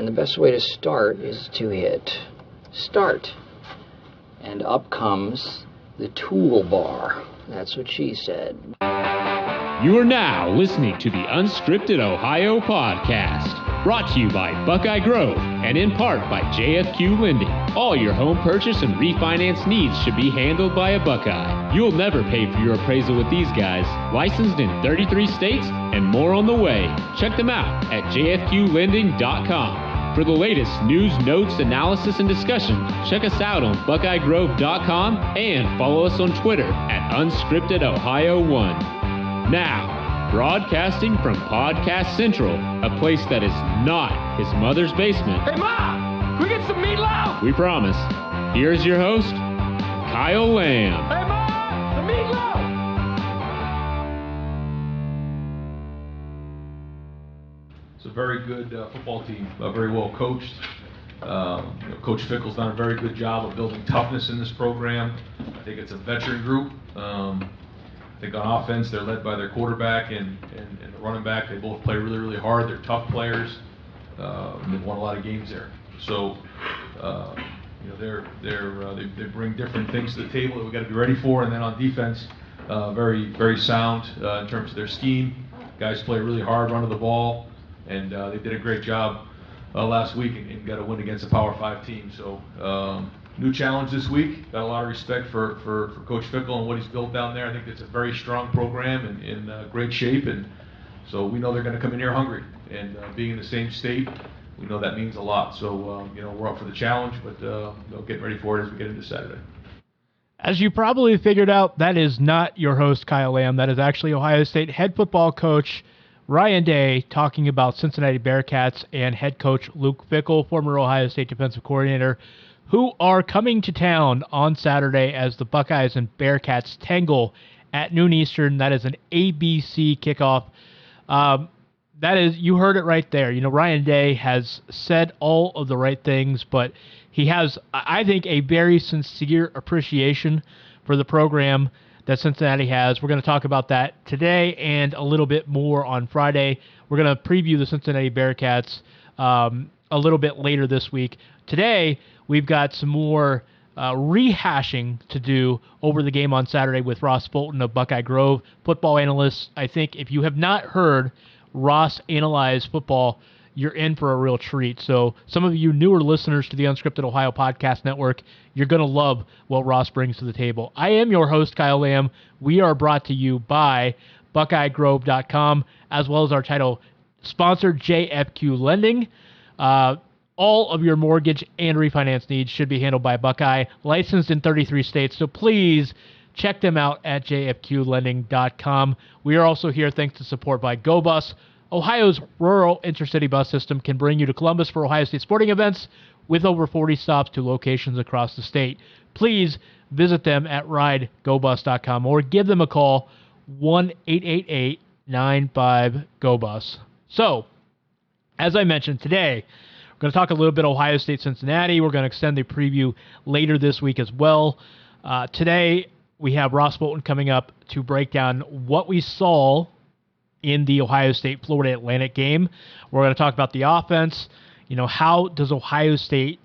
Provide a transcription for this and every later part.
And the best way to start is to hit start. And up comes the toolbar. That's what she said. You are now listening to the Unscripted Ohio Podcast, brought to you by Buckeye Grove and in part by JFQ Lending. All your home purchase and refinance needs should be handled by a Buckeye. You'll never pay for your appraisal with these guys. Licensed in 33 states and more on the way. Check them out at jfqlending.com. For the latest news, notes, analysis, and discussion, check us out on buckeyegrove.com and follow us on Twitter at UnscriptedOhio1. Now, broadcasting from Podcast Central, a place that is not his mother's basement. Hey, Ma! Can we get some meatloaf? We promise. Here's your host, Kyle Lamb. Hey, Ma! The meatloaf! It's a very good football team, very well coached. Coach Fickell's done a very good job of building toughness in this program. I think it's a veteran group. I think on offense, they're led by their quarterback and the running back. They both play really, really hard. They're tough players. They've won a lot of games there. So, they bring different things to the table that we've got to be ready for. And then on defense, very, very sound in terms of their scheme. Guys play really hard, running the ball, and they did a great job last week and got a win against a Power 5 team. So. New challenge this week. Got a lot of respect for Coach Fickell and what he's built down there. I think it's a very strong program and in great shape, and so we know they're going to come in here hungry. And being in the same state, we know that means a lot. So we're up for the challenge, but getting ready for it as we get into Saturday. As you probably figured out, that is not your host, Kyle Lamb. That is actually Ohio State head football coach Ryan Day talking about Cincinnati Bearcats and head coach Luke Fickell, former Ohio State defensive coordinator, who are coming to town on Saturday as the Buckeyes and Bearcats tangle at noon Eastern. That is an ABC kickoff. That is, you heard it right there. Ryan Day has said all of the right things, but he has, I think, a very sincere appreciation for the program that Cincinnati has. We're going to talk about that today and a little bit more on Friday. We're going to preview the Cincinnati Bearcats a little bit later this week. Today, we've got some more rehashing to do over the game on Saturday with Ross Fulton of Buckeye Grove, football analyst. I think if you have not heard Ross analyze football, you're in for a real treat. So some of you newer listeners to the Unscripted Ohio Podcast Network, you're going to love what Ross brings to the table. I am your host, Kyle Lamb. We are brought to you by BuckeyeGrove.com, as well as our title sponsor, JFQ Lending. All of your mortgage and refinance needs should be handled by Buckeye, licensed in 33 states. So please check them out at jfqlending.com. We are also here thanks to support by GoBus. Ohio's rural intercity bus system can bring you to Columbus for Ohio State sporting events with over 40 stops to locations across the state. Please visit them at ridegobus.com or give them a call, 1-888-95-GOBUS. So, as I mentioned today, we're going to talk a little bit Ohio State Cincinnati. We're going to extend the preview later this week as well. Today, we have Ross Fulton coming up to break down what we saw in the Ohio State-Florida Atlantic game. We're going to talk about the offense. How does Ohio State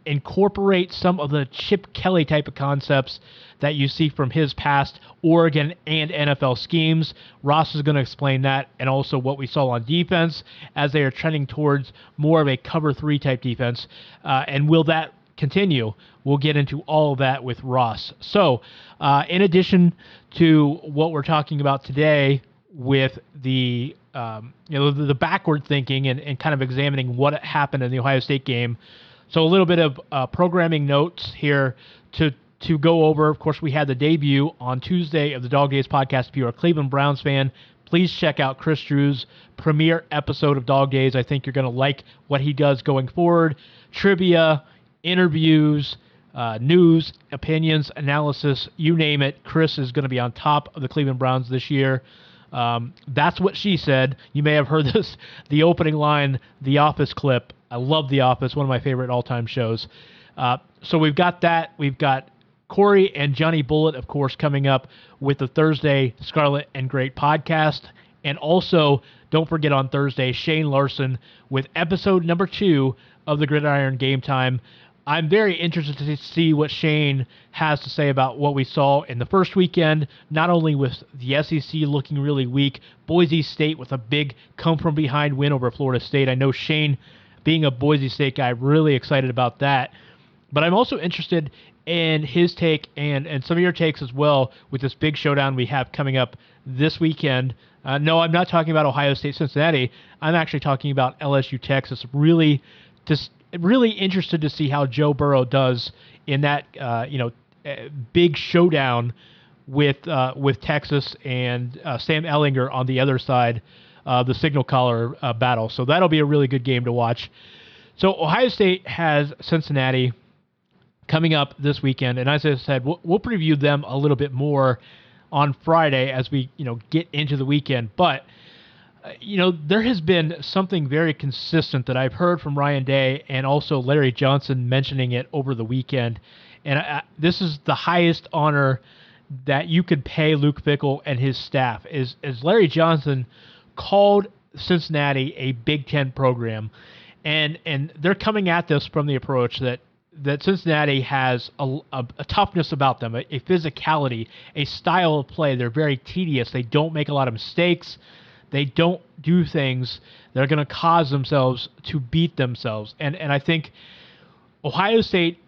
incorporate some of the Chip Kelly type of concepts that you see from his past Oregon and NFL schemes. Ross is going to explain that, and also what we saw on defense as they are trending towards more of a cover 3 type defense. And will that continue? We'll get into all of that with Ross. So in addition to what we're talking about today with the the backward thinking and kind of examining what happened in the Ohio State game, so a little bit of programming notes here to go over. Of course, we had the debut on Tuesday of the Dog Days podcast. If you're a Cleveland Browns fan, please check out Chris Drew's premiere episode of Dog Days. I think you're going to like what he does going forward. Trivia, interviews, news, opinions, analysis, you name it. Chris is going to be on top of the Cleveland Browns this year. That's what she said. You may have heard this, the opening line, The Office clip. I love The Office, one of my favorite all-time shows. So we've got that. We've got Corey and Johnny Bullitt, of course, coming up with the Thursday Scarlet and Great podcast. And also don't forget on Thursday, Shane Larson with episode number 2 of the Gridiron Game Time. I'm very interested to see what Shane has to say about what we saw in the first weekend, not only with the SEC looking really weak, Boise State with a big come-from-behind win over Florida State. I know Shane, being a Boise State guy, really excited about that. But I'm also interested in his take and some of your takes as well with this big showdown we have coming up this weekend. No, I'm not talking about Ohio State Cincinnati. I'm actually talking about LSU Texas. Really interested to see how Joe Burrow does in that big showdown with Texas and Sam Ehlinger on the other side of the signal caller battle. So that'll be a really good game to watch. So Ohio State has Cincinnati coming up this weekend, and as I said, we'll preview them a little bit more on Friday as we get into the weekend. But there has been something very consistent that I've heard from Ryan Day and also Larry Johnson mentioning it over the weekend. And this is the highest honor that you could pay Luke Fickell and his staff, is Larry Johnson called Cincinnati a Big Ten program. And they're coming at this from the approach that Cincinnati has a toughness about them, a physicality, a style of play. They're very tedious. They don't make a lot of mistakes. They don't do things that are going to cause themselves to beat themselves. And I think Ohio State,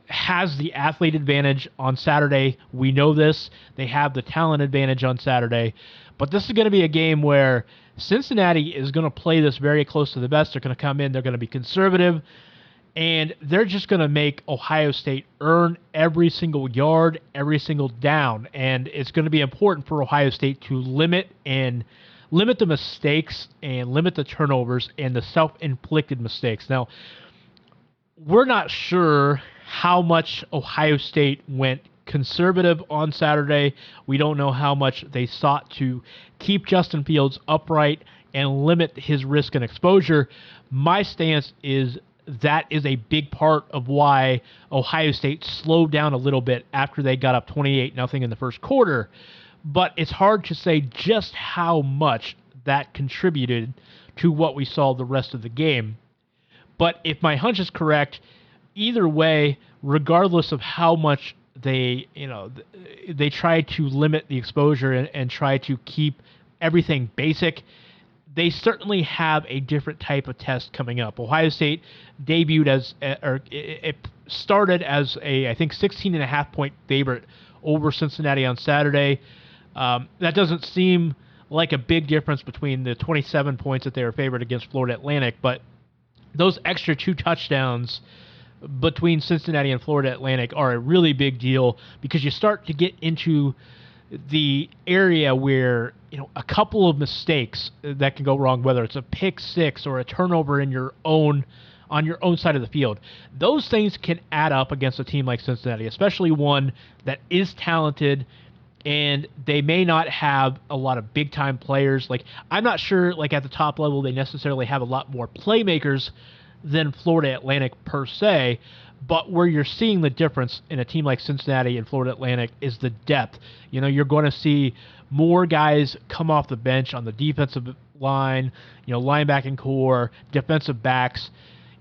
has the athlete advantage on Saturday. We know this. They have the talent advantage on Saturday. But this is going to be a game where Cincinnati is going to play this very close to the vest. They're going to come in. They're going to be conservative. And they're just going to make Ohio State earn every single yard, every single down. And it's going to be important for Ohio State to limit the mistakes and limit the turnovers and the self-inflicted mistakes. Now, we're not sure how much Ohio State went conservative on Saturday. We don't know how much they sought to keep Justin Fields upright and limit his risk and exposure. My stance is that is a big part of why Ohio State slowed down a little bit after they got up 28-0 in the first quarter. But it's hard to say just how much that contributed to what we saw the rest of the game. But if my hunch is correct, either way, regardless of how much they try to limit the exposure and try to keep everything basic, they certainly have a different type of test coming up. Ohio State debuted it started as I think 16.5-point favorite over Cincinnati on Saturday. That doesn't seem like a big difference between the 27 points that they were favored against Florida Atlantic, but those extra 2 touchdowns between Cincinnati and Florida Atlantic are a really big deal because you start to get into the area where a couple of mistakes that can go wrong, whether it's a pick six or a turnover on your own side of the field, those things can add up against a team like Cincinnati, especially one that is talented, and they may not have a lot of big-time players. I'm not sure, at the top level, they necessarily have a lot more playmakers than Florida Atlantic per se, but where you're seeing the difference in a team like Cincinnati and Florida Atlantic is the depth. You're going to see more guys come off the bench on the defensive line, linebacking core, defensive backs.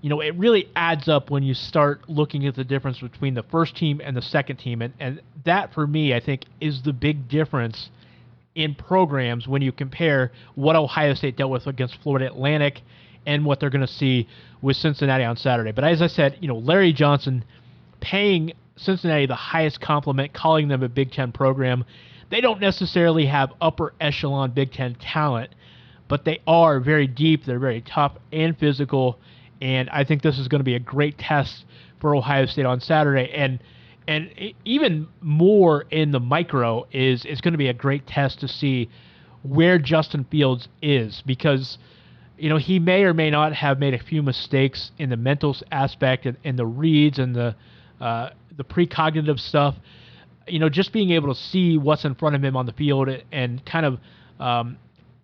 It really adds up when you start looking at the difference between the first team and the second team. And that, for me, I think, is the big difference in programs when you compare what Ohio State dealt with against Florida Atlantic and what they're going to see with Cincinnati on Saturday. But as I said, Larry Johnson paying Cincinnati the highest compliment, calling them a Big Ten program. They don't necessarily have upper echelon Big Ten talent, but they are very deep, they're very tough and physical, and I think this is going to be a great test for Ohio State on Saturday. And even more in the micro is going to be a great test to see where Justin Fields is, because he may or may not have made a few mistakes in the mental aspect and the reads and the precognitive stuff. Just being able to see what's in front of him on the field and kind of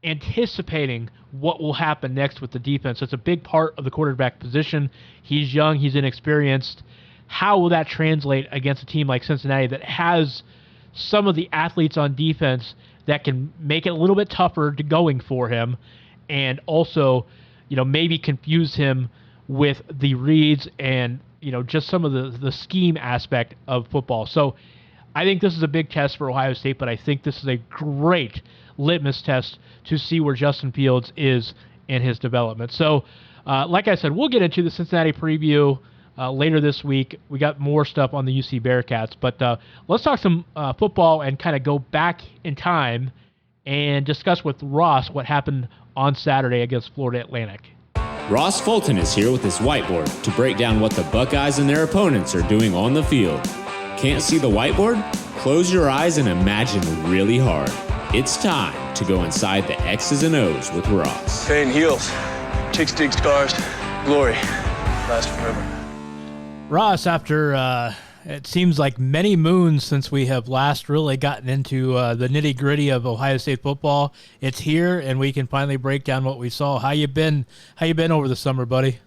anticipating what will happen next with the defense. It's a big part of the quarterback position. He's young, he's inexperienced. How will that translate against a team like Cincinnati that has some of the athletes on defense that can make it a little bit tougher to going for him? and also, maybe confuse him with the reads and, just some of the scheme aspect of football. So I think this is a big test for Ohio State, but I think this is a great litmus test to see where Justin Fields is in his development. So, like I said, we'll get into the Cincinnati preview later this week. We got more stuff on the UC Bearcats, but let's talk some football and kind of go back in time and discuss with Ross what happened on Saturday against Florida Atlantic. Ross Fulton is here with his whiteboard to break down what the Buckeyes and their opponents are doing on the field. Can't see the whiteboard? Close your eyes and imagine really hard. It's time to go inside the X's and O's with Ross. Pain heals. Chicks dig scars. Glory lasts forever. Ross, after it seems like many moons since we have last really gotten into the nitty-gritty of Ohio State football, it's here, and we can finally break down what we saw. How you been over the summer, buddy?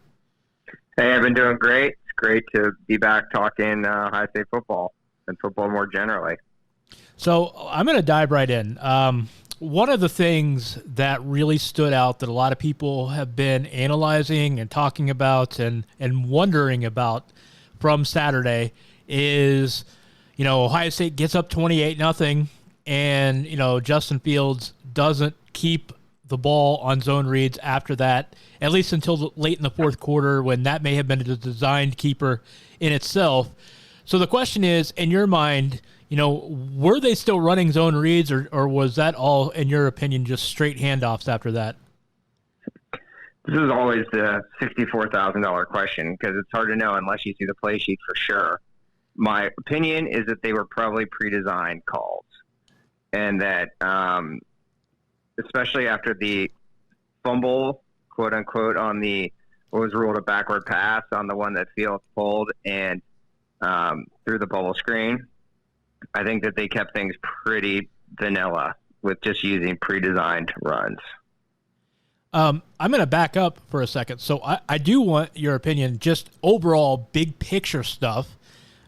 Hey, I've been doing great. It's great to be back talking Ohio State football and football more generally. So I'm going to dive right in. One of the things that really stood out that a lot of people have been analyzing and talking about and wondering about from Saturday is, Ohio State gets up 28-0, and, Justin Fields doesn't keep the ball on zone reads after that, at least until late in the fourth quarter, when that may have been a designed keeper in itself. So the question is, in your mind, were they still running zone reads, or was that all, in your opinion, just straight handoffs after that? This is always the $64,000 question, because it's hard to know unless you see the play sheet for sure. My opinion is that they were probably pre-designed calls, and that especially after the fumble, quote unquote, on what was ruled a backward pass on the one that Fields pulled and through the bubble screen, I think that they kept things pretty vanilla with just using pre-designed runs. I'm going to back up for a second. So I do want your opinion, just overall big picture stuff.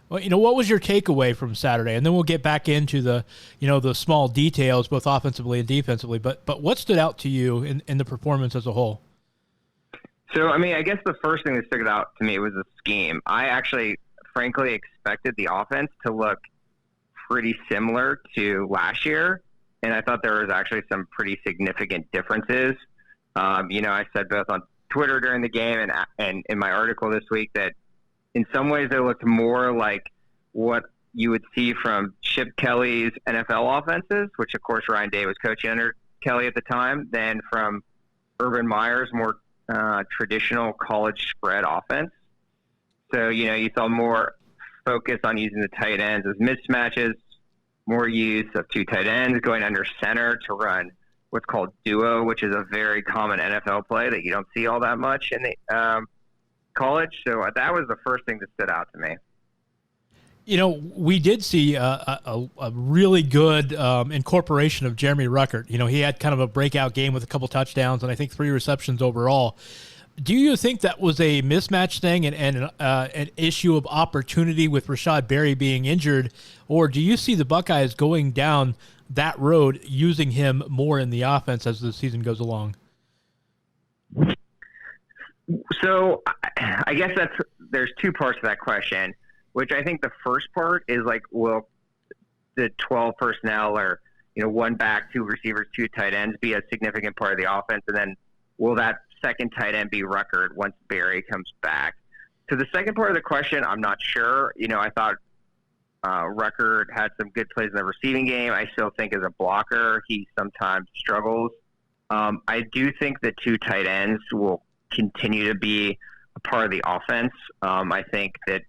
Well, what was your takeaway from Saturday? And then we'll get back into the small details, both offensively and defensively. But what stood out to you in the performance as a whole? So, I guess the first thing that stood out to me was the scheme. I actually, frankly, expected the offense to look pretty similar to last year, and I thought there was actually some pretty significant differences. I said both on Twitter during the game and in my article this week that in some ways they looked more like what you would see from Chip Kelly's NFL offenses, which of course Ryan Day was coaching under Kelly at the time, than from Urban Meyer's more traditional college spread offense. So, you saw more focus on using the tight ends as mismatches, more use of two tight ends going under center to run what's called duo, which is a very common NFL play that you don't see all that much in the college. So that was the first thing that stood out to me. We did see a really good incorporation of Jeremy Ruckert. He had kind of a breakout game with a couple touchdowns and I think 3 receptions overall. Do you think that was a mismatch thing and an issue of opportunity with Rashad Berry being injured, or do you see the Buckeyes going down that road, using him more in the offense as the season goes along? So I guess there's 2 parts to that question, which I think the first part is like, will the 12 personnel or, 1 back, 2 receivers, 2 tight ends be a significant part of the offense? And then will that second tight end be Ruckert once Berry comes back? To the second part of the question, I'm not sure. I thought Ruckert had some good plays in the receiving game. I still think as a blocker, he sometimes struggles. I do think the 2 tight ends will continue to be a part of the offense. I think that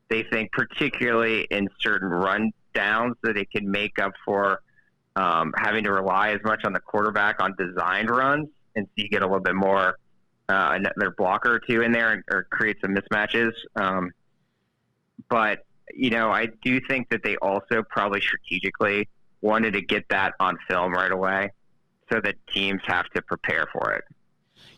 they think particularly in certain run downs that it can make up for having to rely as much on the quarterback on designed runs, and so you get a little bit more another blocker or 2 in there or create some mismatches. But, I do think that they also probably strategically wanted to get that on film right away so that teams have to prepare for it.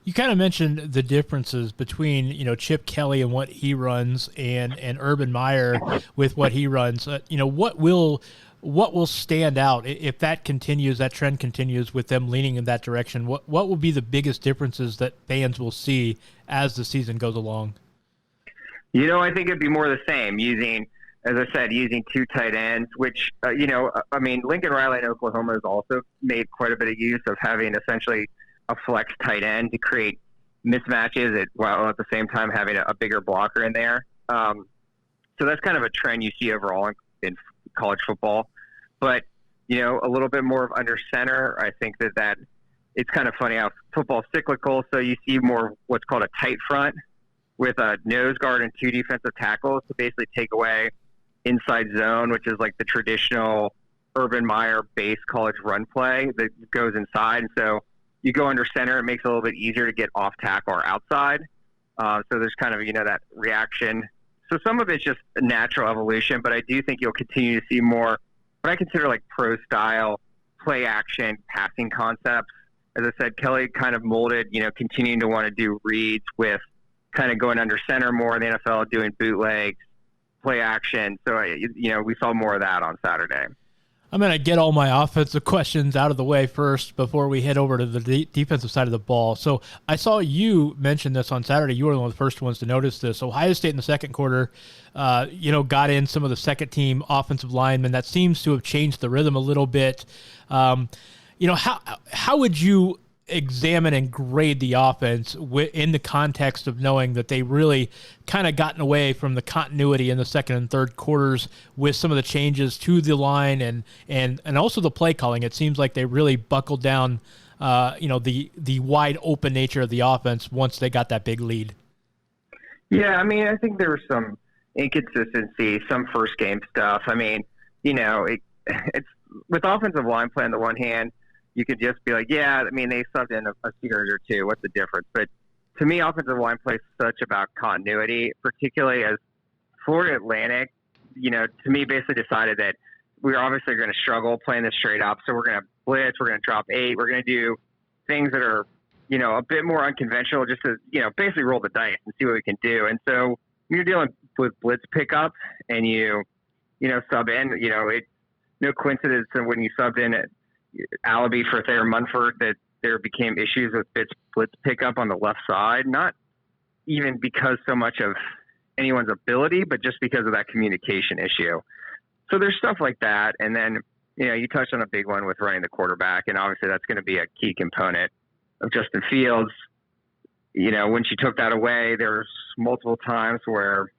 You kind of mentioned the differences between, Chip Kelly and what he runs and Urban Meyer with what he runs. What will what will stand out if that continues, that trend continues with them leaning in that direction? What will be the biggest differences that fans will see as the season goes along? I think it'd be more the same, as I said, using two tight ends, which, Lincoln Riley in Oklahoma has also made quite a bit of use of having essentially a flex tight end to create mismatches while at the same time having a bigger blocker in there. So that's kind of a trend you see overall in college football. But, a little bit more of under center. I think that it's kind of funny how football's cyclical. So you see more what's called a tight front with a nose guard and two defensive tackles to basically take away inside zone, which is like the traditional Urban Meyer base college run play that goes inside. And so you go under center, it makes it a little bit easier to get off tackle or outside. So there's kind of, that reaction. So some of it's just a natural evolution, but I do think you'll continue to see more what I consider like pro style play action passing concepts. As I said, Kelly kind of molded, continuing to want to do reads with kind of going under center more in the NFL, doing bootlegs, play action. So, we saw more of that on Saturday. I'm going to get all my offensive questions out of the way first before we head over to the defensive side of the ball. So I saw you mention this on Saturday. You were one of the first ones to notice this. Ohio State in the second quarter, got in some of the second-team offensive linemen. That seems to have changed the rhythm a little bit. How would you examine and grade the offense in the context of knowing that they really kind of gotten away from the continuity in the second and third quarters with some of the changes to the line and also the play calling? It seems like they really buckled down, the wide open nature of the offense once they got that big lead. Yeah, I think there was some inconsistency, some first game stuff. It's with offensive line play on the one hand, you could just be like, they subbed in a series or two. What's the difference? But to me, offensive line play is such about continuity, particularly as Florida Atlantic, to me basically decided that we're obviously going to struggle playing this straight up. So we're going to blitz, we're going to drop 8, we're going to do things that are, a bit more unconventional just to, basically roll the dice and see what we can do. And so when you're dealing with blitz pickup and you sub in, it's no coincidence that when you subbed in at Alibi for Thayer Munford that there became issues with blitz pickup on the left side, not even because so much of anyone's ability, but just because of that communication issue. So there's stuff like that. And then, you touched on a big one with running the quarterback, and obviously that's going to be a key component of Justin Fields. When she took that away, there's multiple times where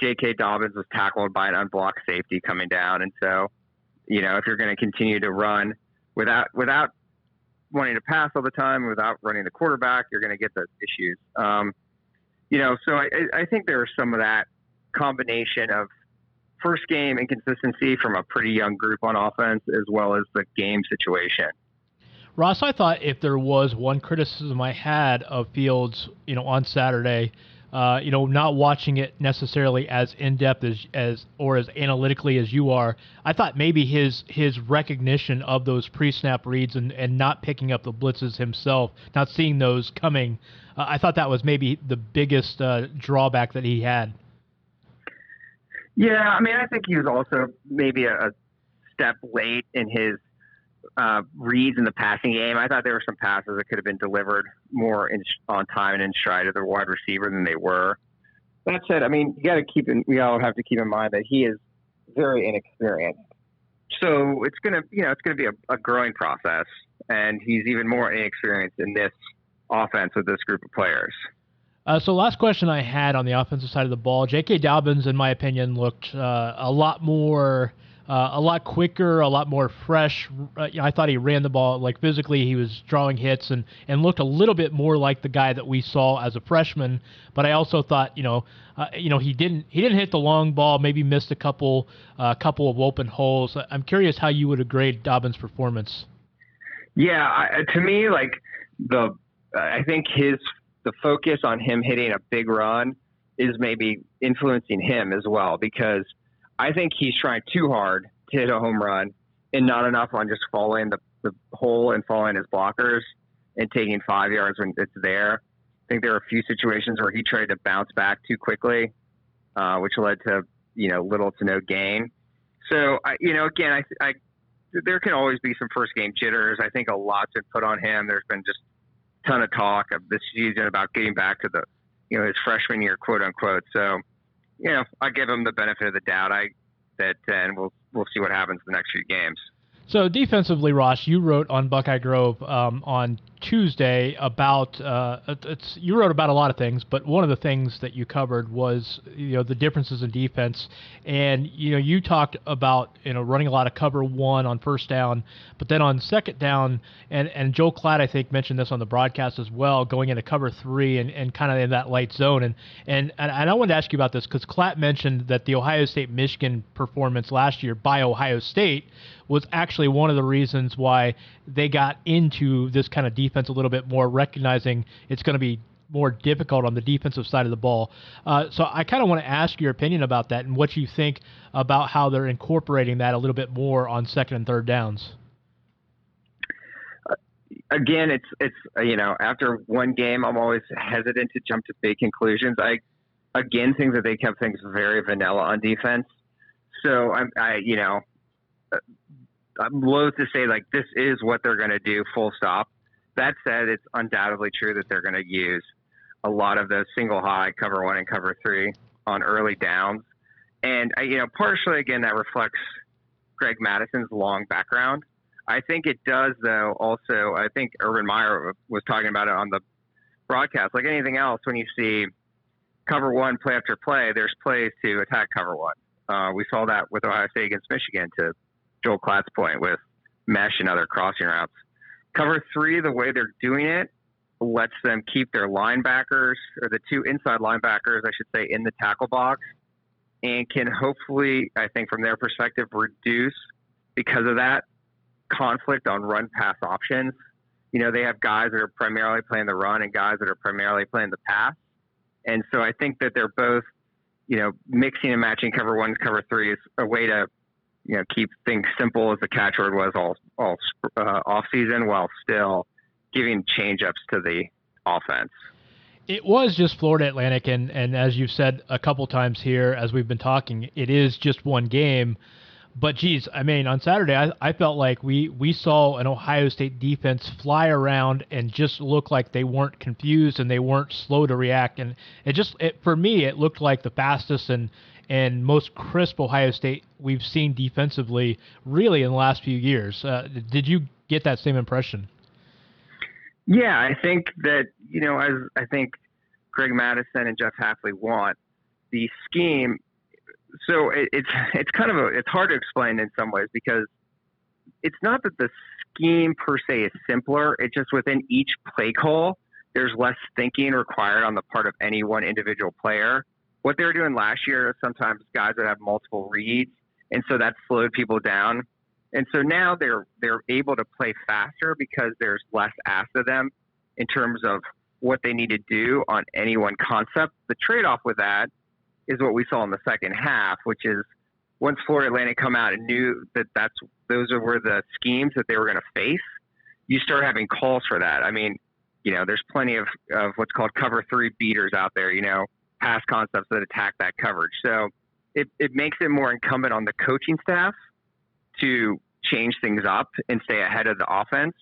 J.K. Dobbins was tackled by an unblocked safety coming down. And so, if you're going to continue to run without wanting to pass all the time, without running the quarterback, you're going to get those issues. So I think there was some of that combination of first game inconsistency from a pretty young group on offense, as well as the game situation. Ross, I thought if there was one criticism I had of Fields, on Saturday, not watching it necessarily as in-depth as analytically as you are, I thought maybe his recognition of those pre-snap reads and not picking up the blitzes himself, not seeing those coming, I thought that was maybe the biggest drawback that he had. Yeah, I think he was also maybe a step late in his reads in the passing game. I thought there were some passes that could have been delivered more on time and in stride of the wide receiver than they were. That said, we all have to keep in mind that he is very inexperienced. So it's gonna be a growing process, and he's even more inexperienced in this offense with this group of players. So last question I had on the offensive side of the ball, J.K. Dobbins, in my opinion, looked a lot quicker, a lot more fresh. I thought he ran the ball, like physically he was drawing hits and looked a little bit more like the guy that we saw as a freshman. But I also thought, he didn't hit the long ball, maybe missed a couple of open holes. I'm curious how you would grade Dobbins' performance. Yeah, to me, I think the focus on him hitting a big run is maybe influencing him as well, because I think he's trying too hard to hit a home run and not enough on just following the hole and following his blockers and taking 5 yards when it's there. I think there are a few situations where he tried to bounce back too quickly, which led to, little to no gain. So, again, there can always be some first game jitters. I think a lot's been put on him. There's been just a ton of talk of this season about getting back to his freshman year, quote unquote. So, I give him the benefit of the doubt. And we'll see what happens the next few games. So defensively, Ross, you wrote on Buckeye Grove on Tuesday about you wrote about a lot of things, but one of the things that you covered was the differences in defense, and you talked about running a lot of cover one on first down, but then on second down, and Joel Klatt I think mentioned this on the broadcast as well, going into cover three and kind of in that light zone, and I wanted to ask you about this because Klatt mentioned that the Ohio State-Michigan performance last year by Ohio State was actually one of the reasons why they got into this kind of defense a little bit more, recognizing it's going to be more difficult on the defensive side of the ball. So I kind of want to ask your opinion about that and what you think about how they're incorporating that a little bit more on second and third downs. Again, it's after one game, I'm always hesitant to jump to big conclusions. I think that they kept things very vanilla on defense. So I'm loath to say this is what they're going to do, full stop. That said, it's undoubtedly true that they're going to use a lot of those single high, cover one and cover three on early downs. And, partially, again, that reflects Greg Madison's long background. I think it does, though, also, I think Urban Meyer was talking about it on the broadcast. Like anything else, when you see cover one play after play, there's plays to attack cover one. We saw that with Ohio State against Michigan, to Joel Klatt's point, with mesh and other crossing routes. Cover three, the way they're doing it, lets them keep their linebackers, or the two inside linebackers, I should say, in the tackle box, and can hopefully, I think from their perspective, reduce, because of that, conflict on run-pass options. They have guys that are primarily playing the run and guys that are primarily playing the pass. And so I think that they're both, mixing and matching cover one, cover three is a way to keep things simple, as the catchword was all off season, while still giving change-ups to the offense. It was just Florida Atlantic, and as you've said a couple times here as we've been talking, it is just one game. But geez, on Saturday I felt like we saw an Ohio State defense fly around and just look like they weren't confused and they weren't slow to react. And for me, it looked like the fastest and most crisp Ohio State we've seen defensively really in the last few years. Did you get that same impression? Yeah, I think that, as I think Greg Madison and Jeff Hafley want, the scheme. So it's hard to explain in some ways, because it's not that the scheme per se is simpler. It's just within each play call, there's less thinking required on the part of any one individual player. What they were doing last year, sometimes guys would have multiple reads, and so that slowed people down. And so now they're able to play faster because there's less asked of them in terms of what they need to do on any one concept. The trade-off with that is what we saw in the second half, which is once Florida Atlantic come out and knew that those were the schemes that they were going to face, you start having calls for that. There's plenty of what's called cover three beaters out there, pass concepts that attack that coverage. So it makes it more incumbent on the coaching staff to change things up and stay ahead of the offense,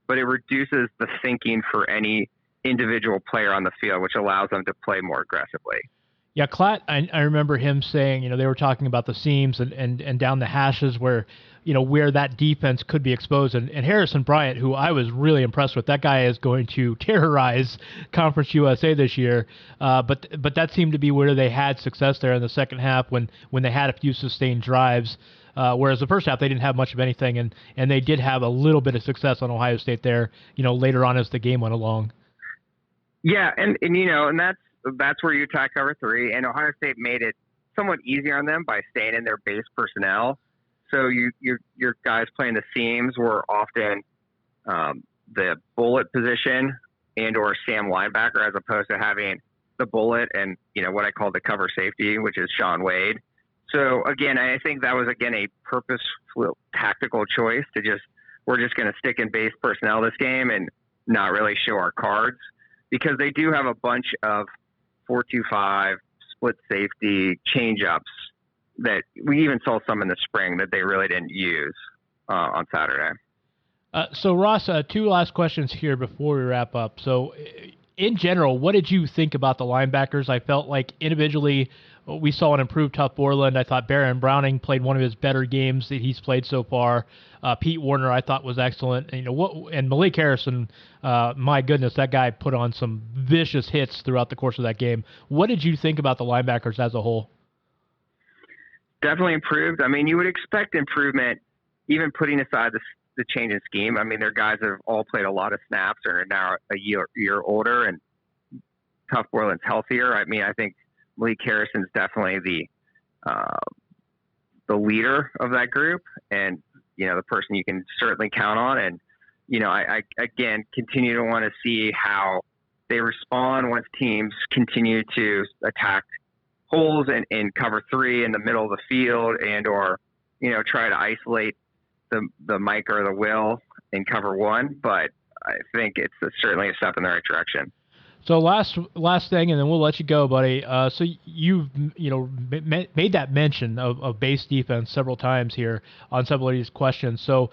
but it reduces the thinking for any individual player on the field, which allows them to play more aggressively. Yeah, Klatt, I remember him saying, they were talking about the seams and down the hashes where, where that defense could be exposed. And Harrison Bryant, who I was really impressed with, that guy is going to terrorize Conference USA this year. But that seemed to be where they had success there in the second half when they had a few sustained drives. Whereas the first half, they didn't have much of anything. And they did have a little bit of success on Ohio State there, later on as the game went along. Yeah, and that's where you attack cover three, and Ohio State made it somewhat easier on them by staying in their base personnel. So your guys playing the seams were often the bullet position and or Sam linebacker, as opposed to having the bullet and what I call the cover safety, which is Sean Wade. So again, I think that was a purposeful tactical choice we're just going to stick in base personnel this game and not really show our cards, because they do have a bunch of 4-2-5 split safety change-ups, that we even saw some in the spring that they really didn't use on Saturday. So Ross, 2 last questions here before we wrap up. So in general, what did you think about the linebackers? I felt like individually we saw an improved Tough Borland. I thought Baron Browning played one of his better games that he's played so far. Pete Warner I thought was excellent. And Malik Harrison, my goodness, that guy put on some vicious hits throughout the course of that game. What did you think about the linebackers as a whole? Definitely improved. I mean, you would expect improvement, even putting aside the change in scheme. I mean, their guys have all played a lot of snaps and are now a year older, and Tough Borland's healthier. I mean, I think Malik Harrison's definitely the leader of that group, and the person you can certainly count on. And I again continue to want to see how they respond once teams continue to attack holes in cover 3 in the middle of the field, and or try to isolate the Mike or the Will in cover 1. But I think it's certainly a step in the right direction. So last thing, and then we'll let you go, buddy. So you've made that mention of base defense several times here on several of these questions. So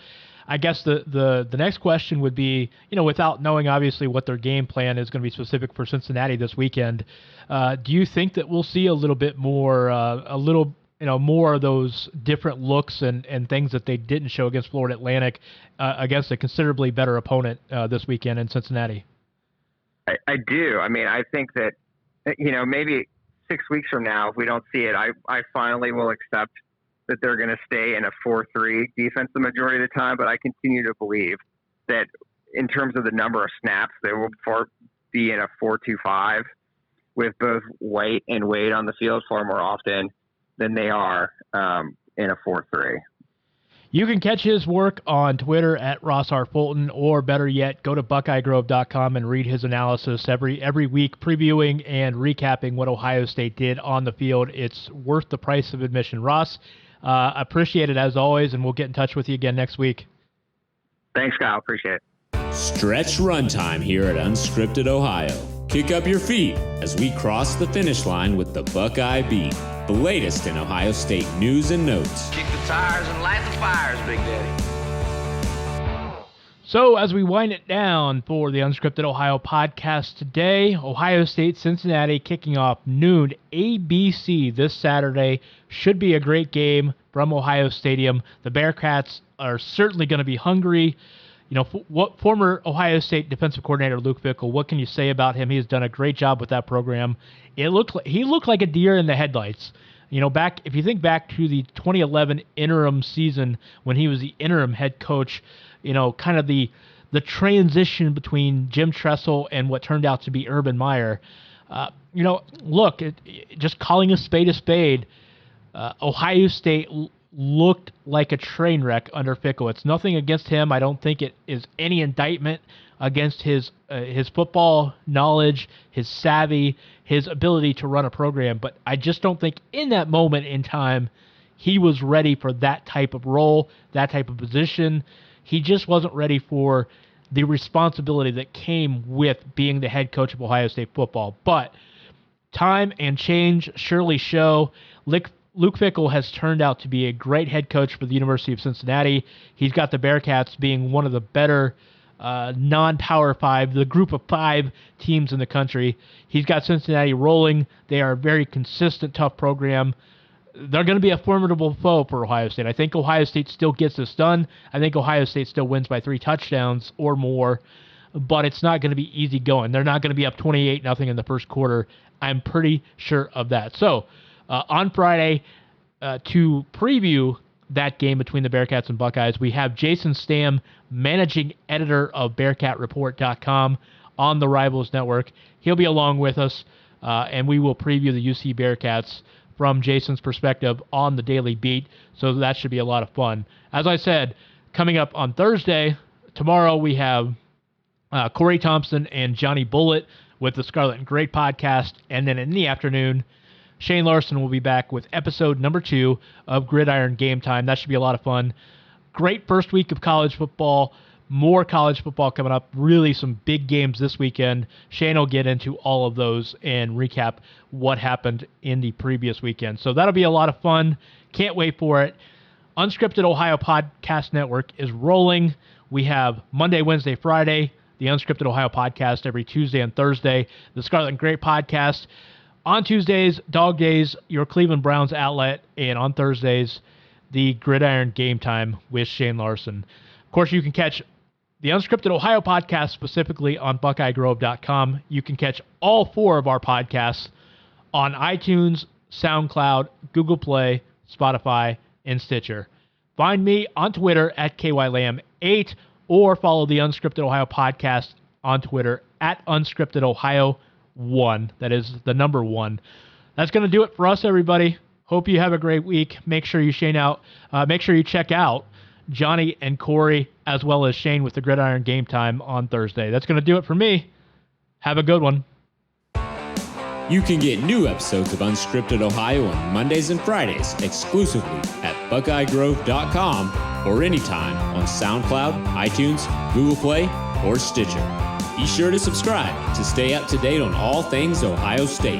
I guess the next question would be, without knowing obviously what their game plan is going to be specific for Cincinnati this weekend, do you think that we'll see a little bit more, more of those different looks and things that they didn't show against Florida Atlantic against a considerably better opponent this weekend in Cincinnati? I do. I mean, I think that, maybe 6 weeks from now, if we don't see it, I finally will accept that they're going to stay in a 4-3 defense the majority of the time. But I continue to believe that in terms of the number of snaps, they will be in a 4-2-5 with both White and Wade on the field far more often than they are in a 4-3. You can catch his work on Twitter at Ross R. Fulton, or better yet, go to BuckeyeGrove.com and read his analysis every week, previewing and recapping what Ohio State did on the field. It's worth the price of admission. Ross, appreciate it as always, and we'll get in touch with you again next week. Thanks, Kyle. Appreciate it. Stretch runtime here at Unscripted Ohio. Kick up your feet as we cross the finish line with the Buckeye Beat, the latest in Ohio State news and notes. Kick the tires and light the fires, Big Daddy. So as we wind it down for the Unscripted Ohio podcast today, Ohio State, Cincinnati kicking off noon ABC this Saturday. Should be a great game from Ohio Stadium. The Bearcats are certainly going to be hungry. Former Ohio State defensive coordinator Luke Fickell, what can you say about him? He has done a great job with that program. He looked like a deer in the headlights. If you think back to the 2011 interim season when he was the interim head coach, kind of the transition between Jim Tressel and what turned out to be Urban Meyer. Just calling a spade, Ohio State looked like a train wreck under Fickell. It's nothing against him. I don't think it is any indictment against his football knowledge, his savvy, his ability to run a program. But I just don't think in that moment in time he was ready for that type of role, that type of position. He just wasn't ready for the responsibility that came with being the head coach of Ohio State football. But time and change surely show. Luke Fickell has turned out to be a great head coach for the University of Cincinnati. He's got the Bearcats being one of the better non-Power 5, the group of 5 teams in the country. He's got Cincinnati rolling. They are a very consistent, tough program. They're going to be a formidable foe for Ohio State. I think Ohio State still gets this done. I think Ohio State still wins by 3 touchdowns or more, but it's not going to be easy going. They're not going to be up 28-0 in the first quarter. I'm pretty sure of that. So, on Friday, to preview that game between the Bearcats and Buckeyes, we have Jason Stamm, managing editor of BearcatReport.com on the Rivals Network. He'll be along with us, and we will preview the UC Bearcats from Jason's perspective on the Daily Beat, so that should be a lot of fun. As I said, coming up on Thursday, tomorrow we have Corey Thompson and Johnny Bullitt with the Scarlet and Great podcast, and then in the afternoon, Shane Larson will be back with episode number 2 of Gridiron Game Time. That should be a lot of fun. Great first week of college football. more college football coming up, really some big games this weekend. Shane will get into all of those and recap what happened in the previous weekend. So that'll be a lot of fun. Can't wait for it. Unscripted Ohio Podcast Network is rolling. We have Monday, Wednesday, Friday, the Unscripted Ohio Podcast every Tuesday and Thursday, the Scarlet and Gray Podcast. On Tuesdays, Dog Days, your Cleveland Browns outlet, and on Thursdays, the Gridiron Game Time with Shane Larson. Of course, you can catch the Unscripted Ohio Podcast specifically on BuckeyeGrove.com. You can catch all 4 of our podcasts on iTunes, SoundCloud, Google Play, Spotify, and Stitcher. Find me on Twitter at KYLam8 or follow the Unscripted Ohio Podcast on Twitter at UnscriptedOhio1. That is the number 1. That's going to do it for us, everybody. Hope you have a great week. Make sure you check out Johnny and Corey, as well as Shane with the Gridiron Game Time on Thursday. That's going to do it for me. Have a good one. You can get new episodes of Unscripted Ohio on Mondays and Fridays exclusively at BuckeyeGrove.com or anytime on SoundCloud, iTunes, Google Play, or Stitcher. Be sure to subscribe to stay up to date on all things Ohio State.